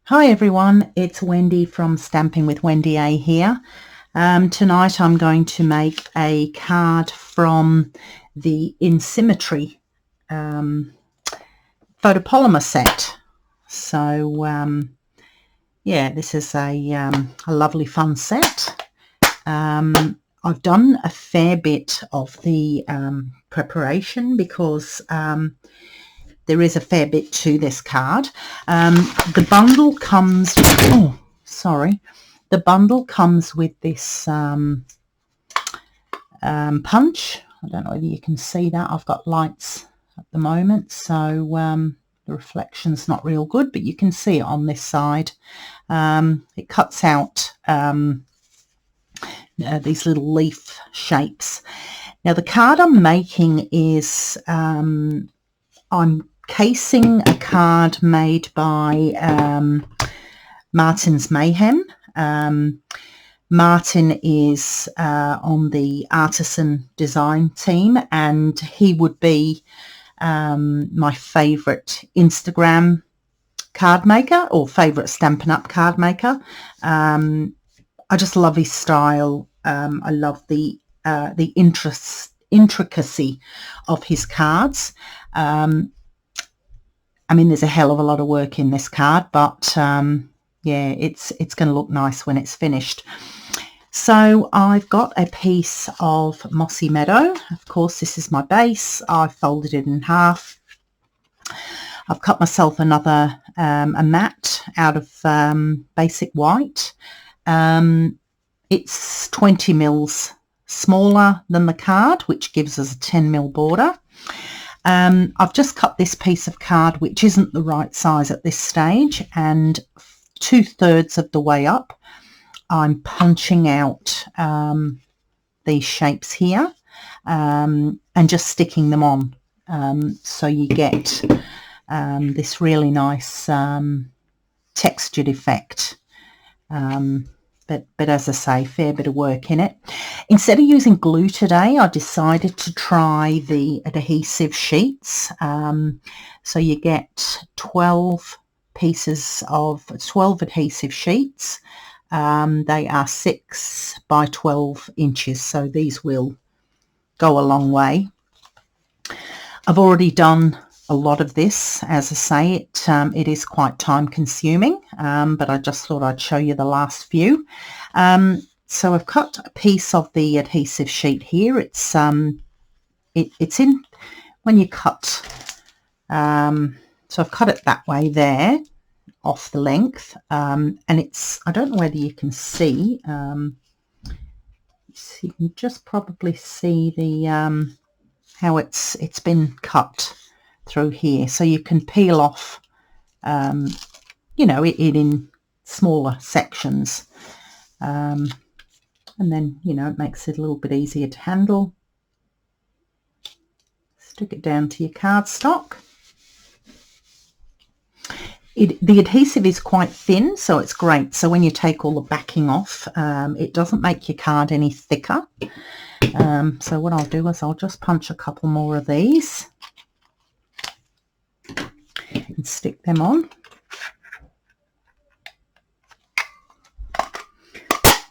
Hi everyone, it's Wendy from Stamping with Wendy A here. Tonight I'm going to make a card from the Symmetry photopolymer set. So yeah, this is a lovely fun set. I've done a fair bit of the preparation because there is a fair bit to this card. The bundle comes the bundle comes with this punch. I don't know whether you can see that. I've got lights at the moment, so the reflection's not real good, but you can see it on this side. It cuts out these little leaf shapes. Now the card I'm making is I'm casing a card made by Martin's Mayhem. Martin is on the artisan design team, and he would be my favourite Instagram card maker or favourite Stampin' Up card maker. I just love his style. I love the intricacy of his cards. I mean, there's a hell of a lot of work in this card, but yeah, it's going to look nice when it's finished. So I've got a piece of Mossy Meadow. Of course, this is my base. I've folded it in half. I've cut myself another a mat out of basic white. It's 20 mils smaller than the card, which gives us a 10 mil border. I've just cut this piece of card, which isn't the right size at this stage, and 2/3 of the way up I'm punching out these shapes here and just sticking them on, so you get this really nice textured effect. But as I say, fair bit of work in it. Instead of using glue today, I decided to try the adhesive sheets. So you get 12 adhesive sheets. They are 6 by 12 inches, so these will go a long way. I've already done a lot of this. As I say, it is quite time consuming, but I just thought I'd show you the last few. So I've cut a piece of the adhesive sheet here. It's it's in when you cut, so I've cut it that way there off the length, and it's, I don't know whether you can see, you can just probably see the how it's been cut through here, so you can peel off you know, it in smaller sections, and then, you know, it makes it a little bit easier to handle. Stick it down to your cardstock. The adhesive is quite thin, so it's great. So when you take all the backing off, it doesn't make your card any thicker. So what I'll do is I'll just punch a couple more of these and stick them on.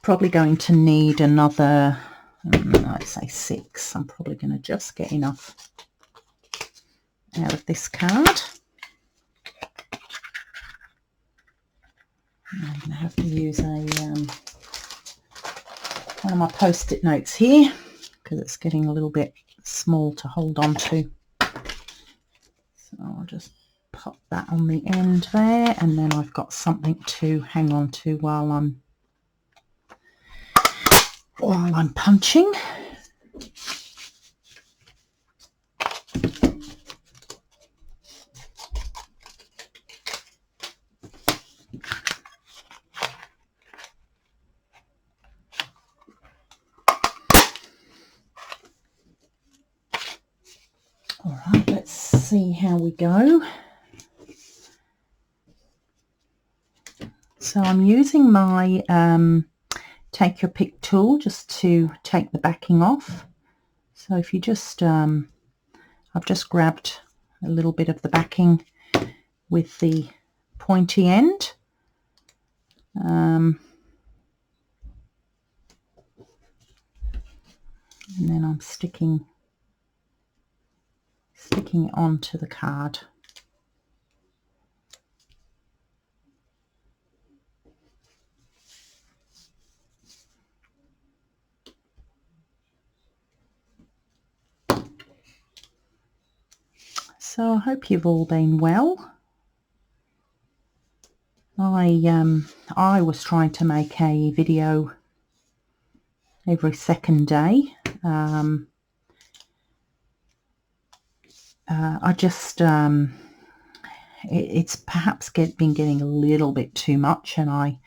Probably going to need another, I'd say 6. I'm probably going to just get enough out of this card. I'm going to have to use one of my post-it notes here because it's getting a little bit small to hold on to. So I'll just pop that on the end there, and then I've got something to hang on to while I'm punching. All right, let's see how we go. So I'm using my take your pick tool just to take the backing off. So if you just I've just grabbed a little bit of the backing with the pointy end, and then I'm sticking it onto the card. So I hope you've all been well. I was trying to make a video every second day. I just it's perhaps been getting a little bit too much, and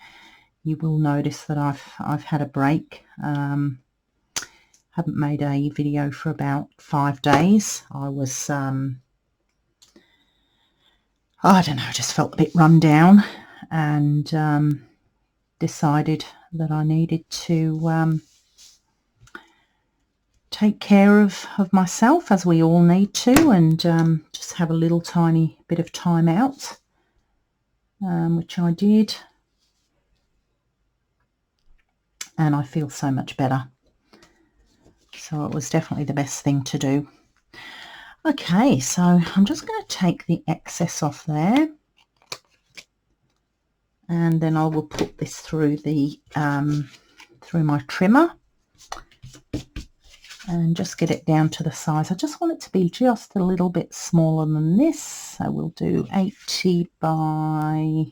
you will notice that I've had a break. Haven't made a video for about 5 days. I was I don't know, just felt a bit run down, and decided that I needed to take care of myself, as we all need to, and just have a little tiny bit of time out, which I did, and I feel so much better. So it was definitely the best thing to do. Okay, so I'm just going to take the excess off there, and then I will put this through the through my trimmer and just get it down to the size. I just want it to be just a little bit smaller than this, so we'll do 80 by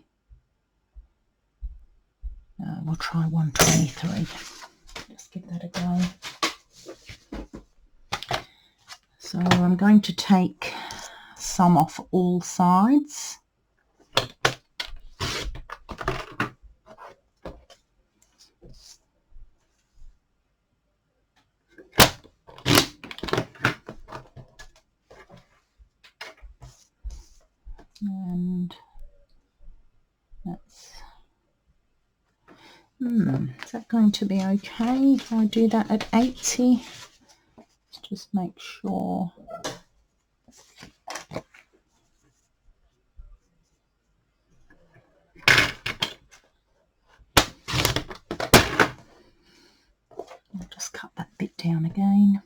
we'll try 123. Just give that a go. So I'm going to take some off all sides. And that's is that going to be okay if I do that at 80? Let's just make sure. I'll just cut that bit down again.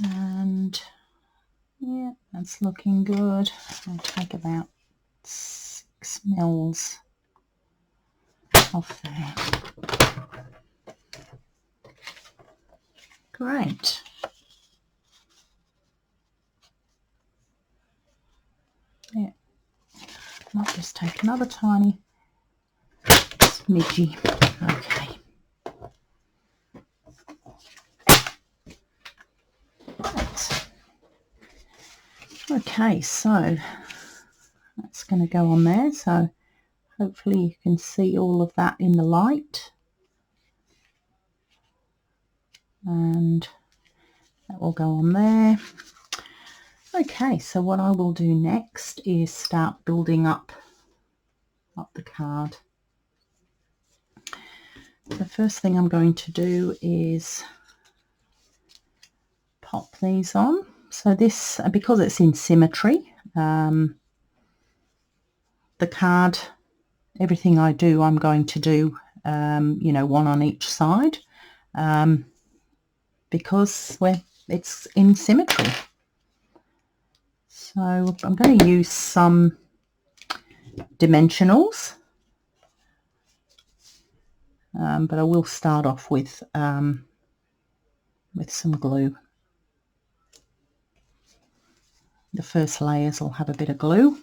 And yeah, that's looking good. I'll take about 6 mils off there. Great. Yeah, might just take another tiny smidgy. Okay. Right. Okay, so that's going to go on there. So hopefully you can see all of that in the light. And that will go on there. Okay, so what I will do next is start building up the card. The first thing I'm going to do is pop these on. So this, because it's in Symmetry, the card, everything I do, I'm going to do, you know, one on each side, because it's in Symmetry. So I'm going to use some dimensionals, but I will start off with some glue. The first layers will have a bit of glue,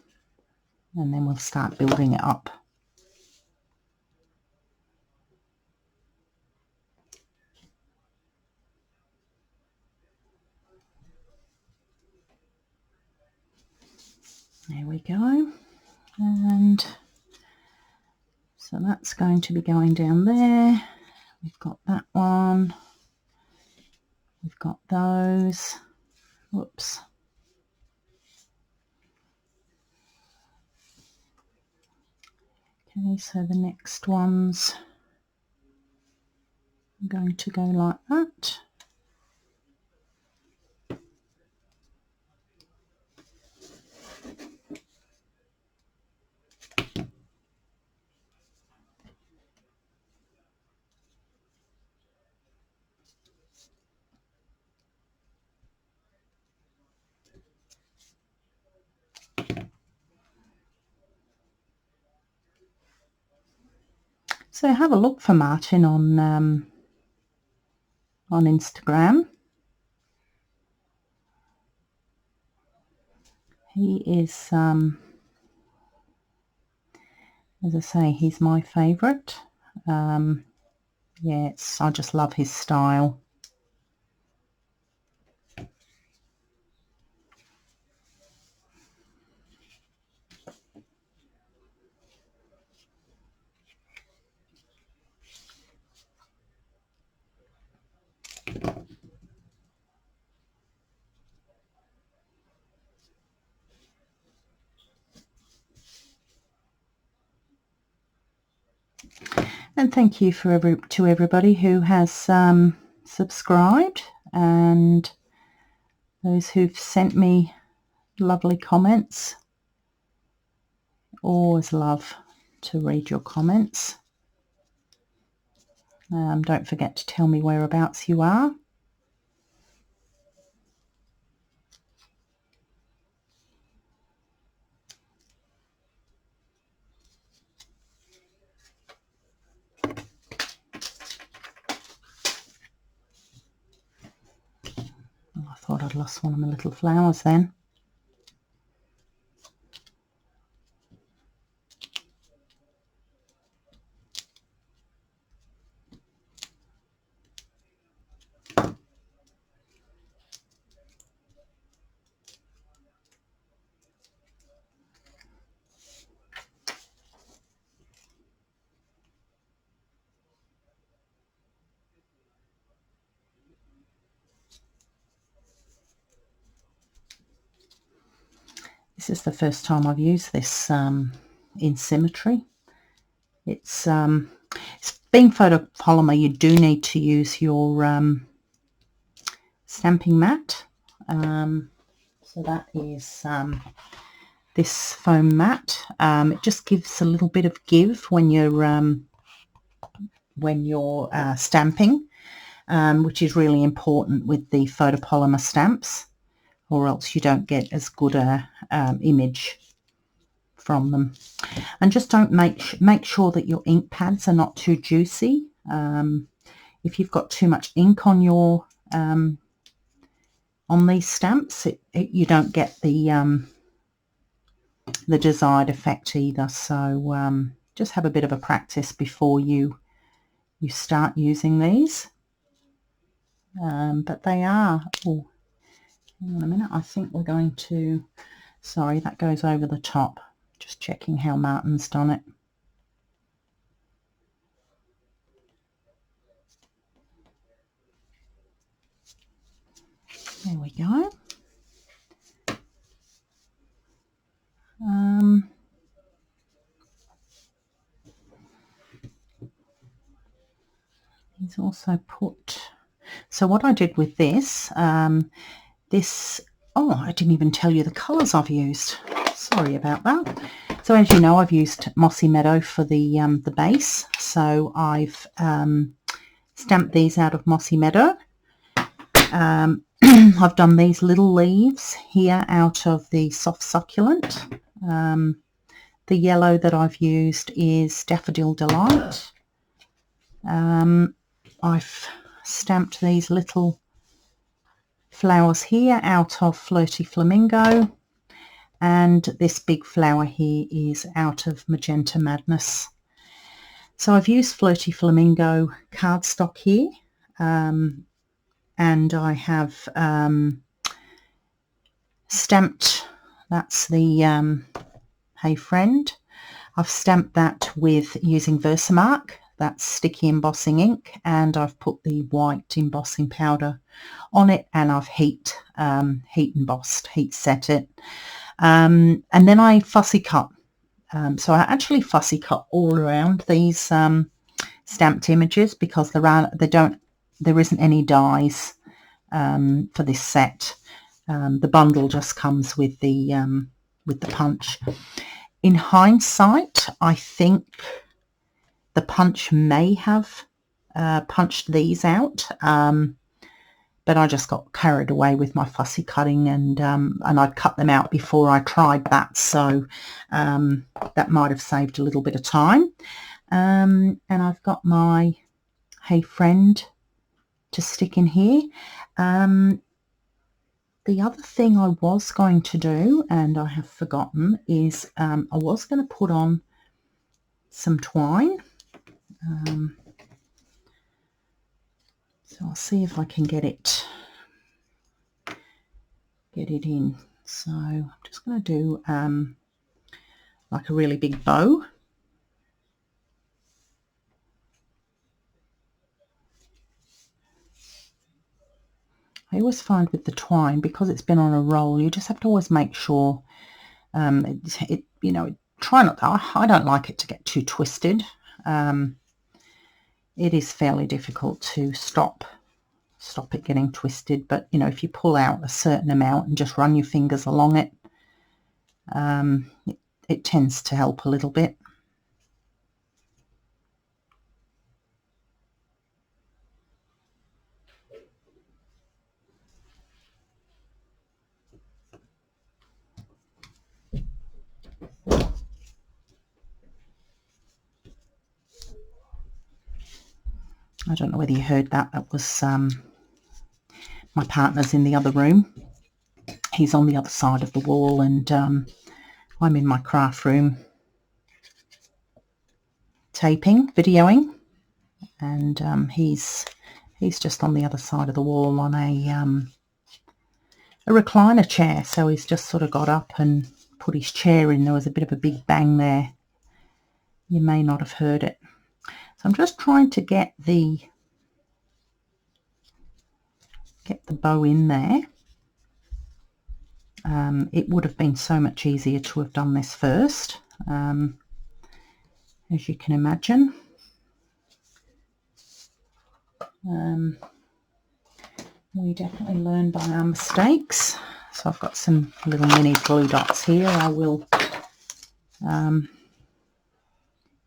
and then we'll start building it up. There we go. And so that's going to be going down there. We've got that one. We've got those. Whoops. Okay, so the next ones are going to go like that. So have a look for Martin on Instagram. He is, as I say, he's my favourite. Yes, I just love his style. And thank you to everybody who has subscribed, and those who've sent me lovely comments. Always love to read your comments. Don't forget to tell me whereabouts you are. Oh, I thought I'd lost one of my little flowers then. This is the first time I've used this in Symmetry. It's being photopolymer, you do need to use your stamping mat. So that is this foam mat. It just gives a little bit of give when you're stamping, which is really important with the photopolymer stamps, or else you don't get as good a image from them. And just don't make sure that your ink pads are not too juicy. If you've got too much ink on your on these stamps, you don't get the desired effect either. So just have a bit of a practice before you start using these. But they are, oh, hang on a minute, I think we're going to, sorry, that goes over the top. Just checking how Martin's done it. There we go. He's also put, so what I did with this, oh, I didn't even tell you the colours I've used. Sorry about that. So as you know, I've used Mossy Meadow for the base. So I've stamped these out of Mossy Meadow. I've done these little leaves here out of the Soft Succulent. The yellow that I've used is Daffodil Delight. I've stamped these little flowers here out of Flirty Flamingo, and this big flower here is out of Magenta Madness. So I've used Flirty Flamingo cardstock here, and I have stamped, that's the Hey Friend. I've stamped that with using Versamark, that's sticky embossing ink, and I've put the white embossing powder on it, and I've heat set it. And then I fussy cut. So I actually fussy cut all around these stamped images because there isn't any dies for this set. The bundle just comes with the punch. In hindsight, I think the punch may have punched these out, but I just got carried away with my fussy cutting, and I'd cut them out before I tried that, so that might have saved a little bit of time. And I've got my Hey Friend to stick in here. The other thing I was going to do, and I have forgotten, is I was going to put on some twine. So I'll see if I can get it in. So I'm just going to do like a really big bow. I always find with the twine, because it's been on a roll, you just have to always make sure you know, try not. I don't like it to get too twisted. It is fairly difficult to stop it getting twisted, but you know, if you pull out a certain amount and just run your fingers along it, it tends to help a little bit. I don't know whether you heard that. That was my partner's in the other room. He's on the other side of the wall, and I'm in my craft room taping, videoing, and he's just on the other side of the wall on a recliner chair. So he's just sort of got up and put his chair in. There was a bit of a big bang there. You may not have heard it. So I'm just trying to get the bow in there. It would have been so much easier to have done this first, as you can imagine. We definitely learn by our mistakes. So I've got some little mini glue dots here. I will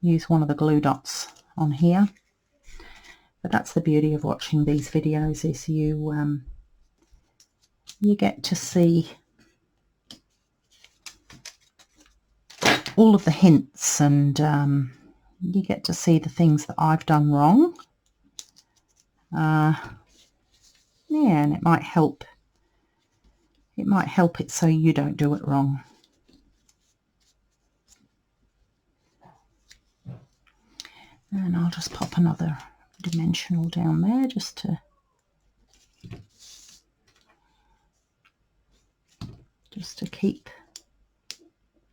use one of the glue dots on here. But that's the beauty of watching these videos, is you get to see all of the hints, and you get to see the things that I've done wrong. Yeah, and it might help. It might help it so you don't do it wrong. And I'll just pop another dimensional down there just to keep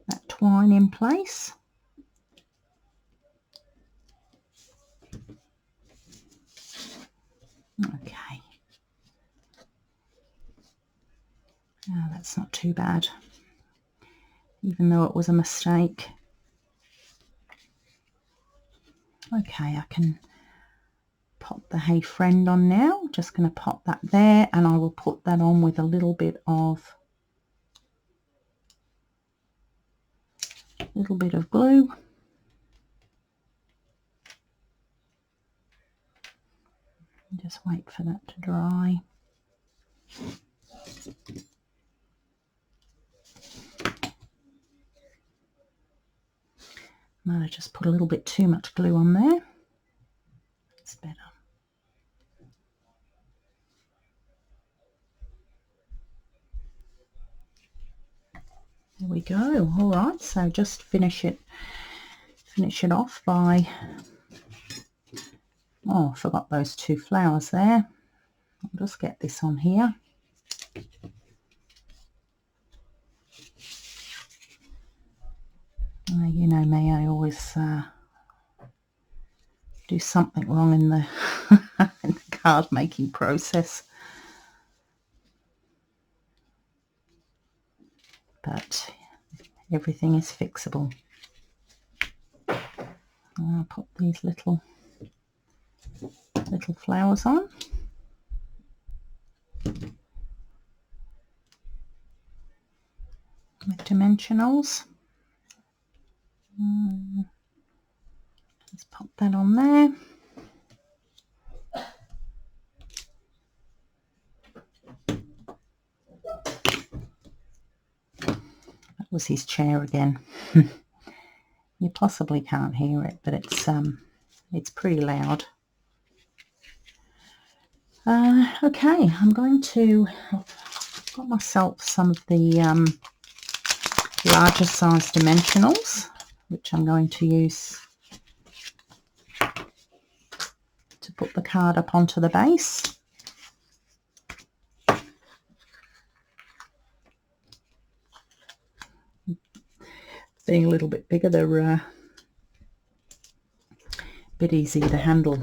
that twine in place. Okay. Oh, that's not too bad, even though it was a mistake. Okay, I can pop the Hey Friend on now. Just going to pop that there, and I will put that on with a little bit of glue. Just wait for that to dry. Might have just put a little bit too much glue on there. It's better. There we go. All right, so just finish it off by, oh, I forgot those two flowers there. I'll just get this on here. You know me, I always do something wrong in the, in the card making process. But everything is fixable. I'll put these little flowers on. With dimensionals. Just pop that on there. That was his chair again. You possibly can't hear it, but it's pretty loud. Okay, I'm going to, I've got myself some of the larger size dimensionals, which I'm going to use to put the card up onto the base. Being a little bit bigger, they're a bit easier to handle.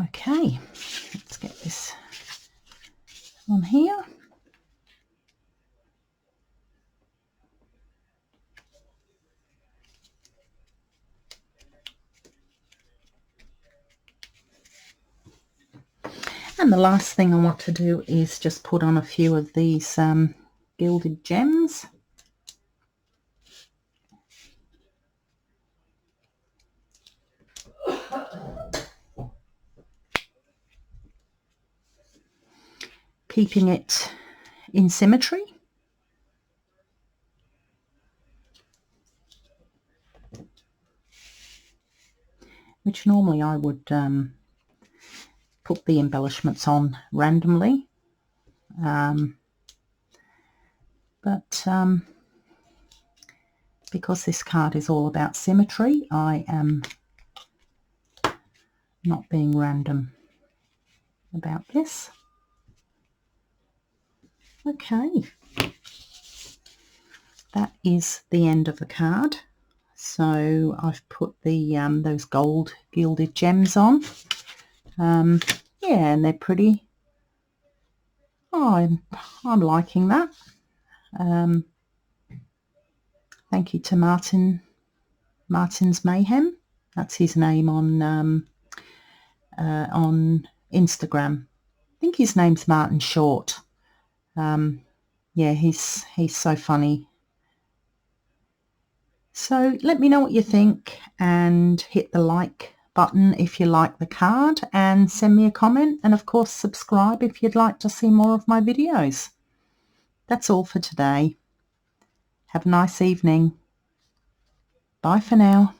Okay, let's get this on here. And the last thing I want to do is just put on a few of these gilded gems. Keeping it in symmetry. Which normally I would put the embellishments on randomly. But because this card is all about symmetry, I am not being random about this. Okay, that is the end of the card. So I've put the those gold gilded gems on. Yeah, and they're pretty. Oh, I'm liking that. Thank you to Martin's Mayhem. That's his name on Instagram. I think his name's Martin Short. Yeah, he's so funny. So let me know what you think and hit the like button if you like the card, and send me a comment, and of course subscribe if you'd like to see more of my videos. That's all for today. Have a nice evening. Bye for now.